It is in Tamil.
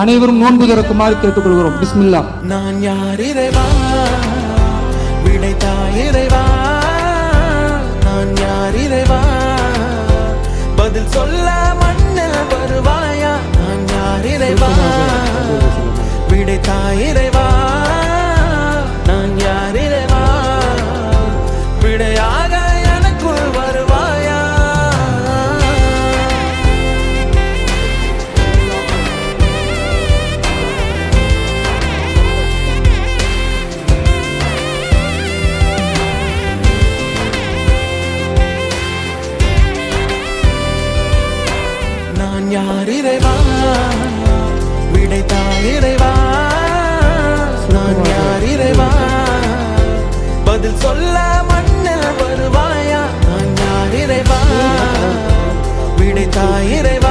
அனைவரும் நோன்பு திறக்குமாறு கேட்டுக்கொள்கிறோம். பிஸ்மில்லா. நான் யார் இறைவா, விடைத்தாய் இறைவா, நான் யார் இறைவா, பதில் சொல்ல மண்ணில் வருவாயா, நான் யார் இறைவா, விடைத்தாய் இறைவா, நான் யார் இறைவா, விடையாக எனக்குள் வருவாயா. நான் யார் இறைவா, விடைத்தாய் இறைவா, நான் யார் இறைவா, பதில் சொல்ல மண்ணில் வருவாயா, நான் யார் இறைவா, விடைத்தாய் இறைவா.